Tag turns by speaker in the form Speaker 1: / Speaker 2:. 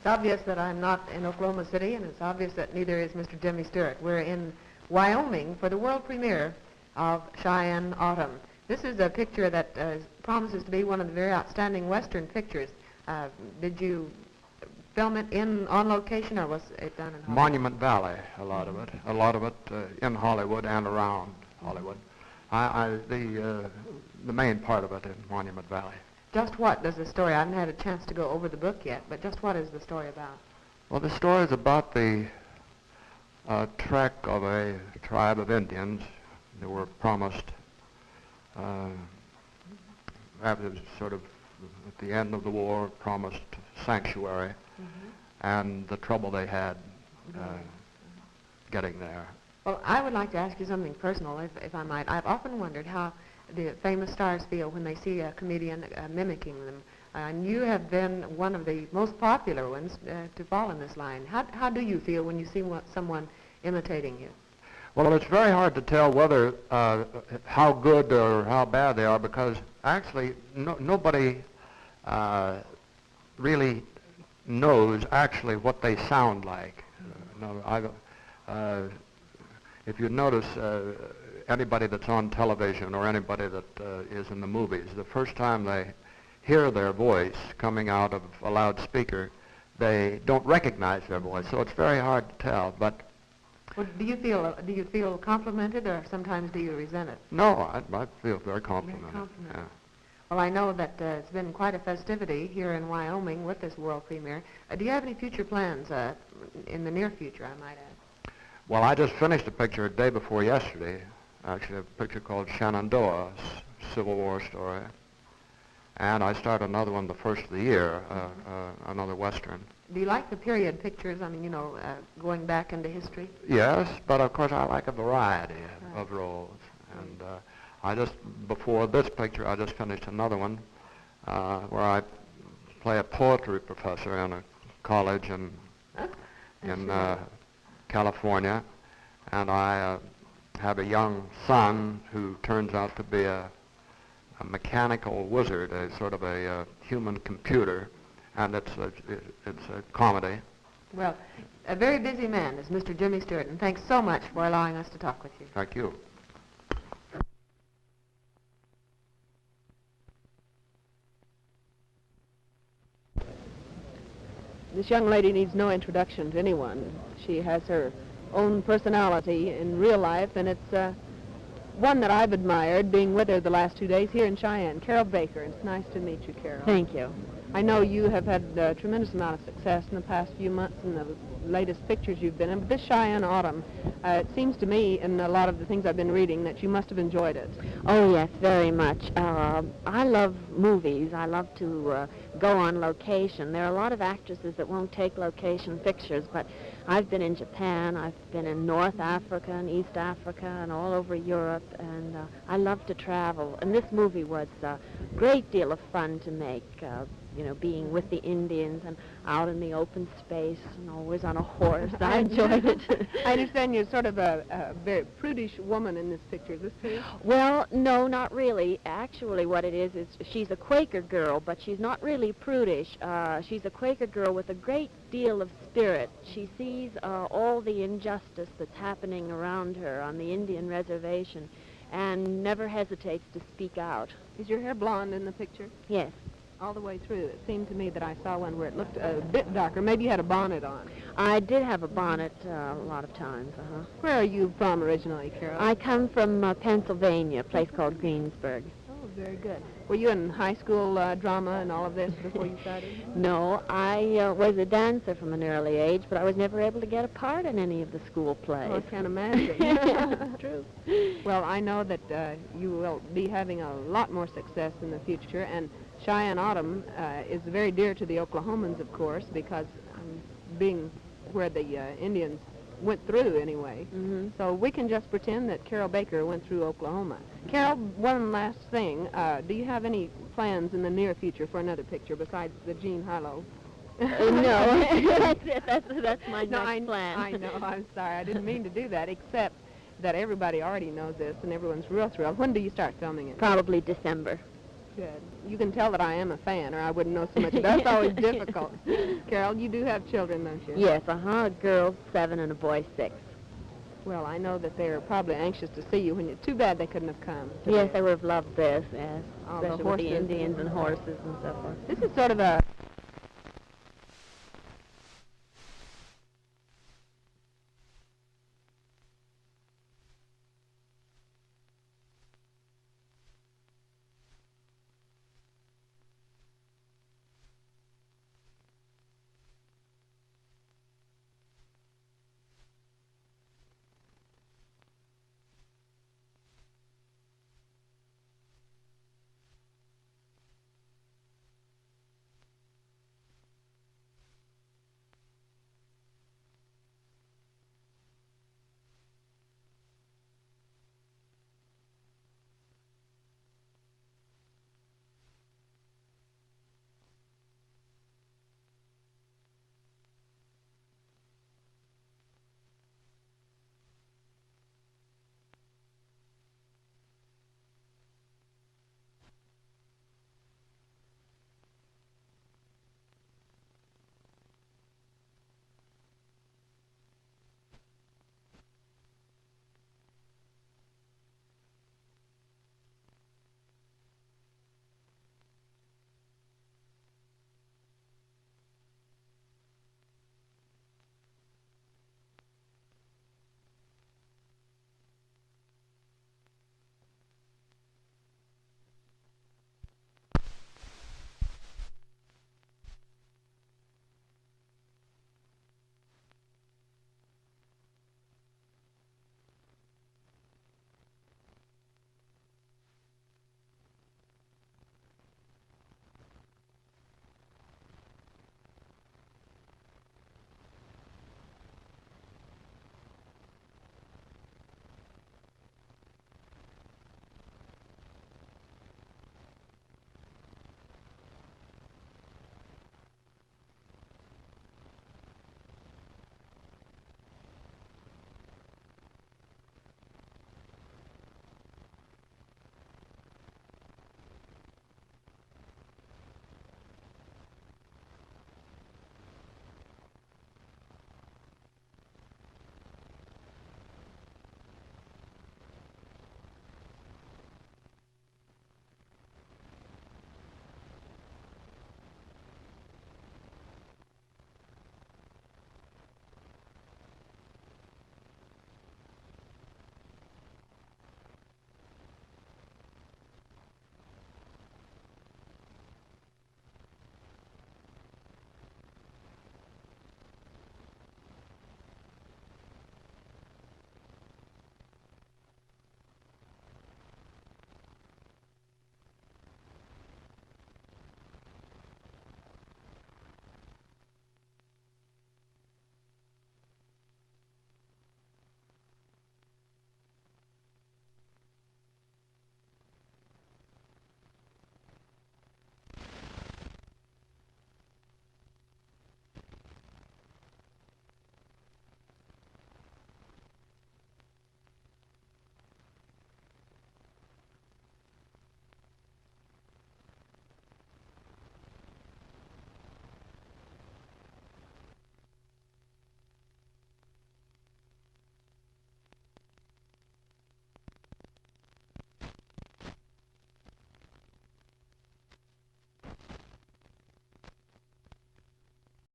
Speaker 1: It's obvious that I'm not in Oklahoma City, and it's obvious that neither is Mr. Jimmy Stewart. We're in Wyoming for the world premiere of Cheyenne Autumn. This is a picture that promises to be one of the very outstanding Western pictures. Did you film it on location, or was it done in Hollywood?
Speaker 2: Monument Valley, a lot of it in Hollywood and around Hollywood. The main part of it in Monument Valley.
Speaker 1: Just what does the story, I haven't had a chance to go over the book yet, but just what is the story about?
Speaker 2: Well, the story is about the trek of a tribe of Indians that were promised after sort of at the end of the war, promised sanctuary, and the trouble they had getting there.
Speaker 1: Well, I would like to ask you something personal, if I might. I've often wondered how the famous stars feel when they see a comedian mimicking them. And you have been one of the most popular ones to fall in this line. How do you feel when you see someone imitating you?
Speaker 2: Well, it's very hard to tell whether how good or how bad they are, because actually nobody really knows actually what they sound like. If you notice anybody that's on television or anybody that is in the movies, the first time they hear their voice coming out of a loudspeaker, they don't recognize their voice, so it's very hard to tell. But
Speaker 1: well, do you feel complimented, or sometimes do you resent it?
Speaker 2: No, I feel very complimented. Yeah.
Speaker 1: Well, I know that it's been quite a festivity here in Wyoming with this world premiere. Do you have any future plans in the near future, I might add?
Speaker 2: Well, I just finished a picture the day before yesterday, actually a picture called Shenandoah, Civil War story. And I start another one the first of the year, another Western.
Speaker 1: Do you like the period pictures, I mean, going back into history?
Speaker 2: Yes, but of course I like a variety of roles. And before this picture, I just finished another one where I play a poetry professor in a college in California, and I have a young son who turns out to be a mechanical wizard, a sort of a human computer, and it's a comedy.
Speaker 1: Well, a very busy man is Mr. Jimmy Stewart, and thanks so much for allowing us to talk with you.
Speaker 2: Thank you.
Speaker 1: This young lady needs no introduction to anyone. She has her own personality in real life, and it's one that I've admired, being with her the last 2 days here in Cheyenne. Carol Baker. It's nice to meet you, Carol.
Speaker 3: Thank you.
Speaker 1: I know you have had a tremendous amount of success in the past few months in the latest pictures you've been in, but this Cheyenne Autumn, it seems to me, in a lot of the things I've been reading, that you must have enjoyed it.
Speaker 3: Oh, yes, very much. I love movies. I love to go on location. There are a lot of actresses that won't take location pictures, but I've been in Japan, I've been in North Africa and East Africa and all over Europe, and I love to travel. And this movie was a great deal of fun to make, being with the Indians and out in the open space and always on a horse. I enjoyed it.
Speaker 1: I understand you're sort of a very prudish woman in this picture. Is this true?
Speaker 3: Well, no, not really. Actually, what it is she's a Quaker girl, but she's not really prudish. She's a Quaker girl with a great deal of spirit. She sees all the injustice that's happening around her on the Indian reservation and never hesitates to speak out.
Speaker 1: Is your hair blonde in the picture?
Speaker 3: Yes.
Speaker 1: All the way through. It seemed to me that I saw one where it looked a bit darker. Maybe you had a bonnet on.
Speaker 3: I did have a bonnet a lot of times.
Speaker 1: Where are you from originally, Carol?
Speaker 3: I come from Pennsylvania, a place called Greensburg.
Speaker 1: Oh, very good. Were you in high school drama and all of this before you started?
Speaker 3: No, I was a dancer from an early age, but I was never able to get a part in any of the school plays.
Speaker 1: Oh, I can't imagine. True. Well, I know that you will be having a lot more success in the future, and Cheyenne Autumn is very dear to the Oklahomans, of course, because being where the Indians went through anyway. So we can just pretend that Carol Baker went through Oklahoma. Carol, one last thing. Do you have any plans in the near future for another picture besides the Jean Harlow?
Speaker 3: No, that's my next plan.
Speaker 1: I know, I'm sorry. I didn't mean to do that, except that everybody already knows this and everyone's real thrilled. When do you start filming it?
Speaker 3: Probably December.
Speaker 1: Good. You can tell that I am a fan, or I wouldn't know so much. That's always difficult. Carol, you do have children, don't you?
Speaker 3: Yes, a girl 7 and a boy 6.
Speaker 1: Well, I know that they're probably anxious to see you. Too bad they couldn't have come today.
Speaker 3: Yes, they would have loved this, yes.
Speaker 1: All the
Speaker 3: Especially with the
Speaker 1: horses.
Speaker 3: Indians and horses and so forth.
Speaker 1: This is sort of a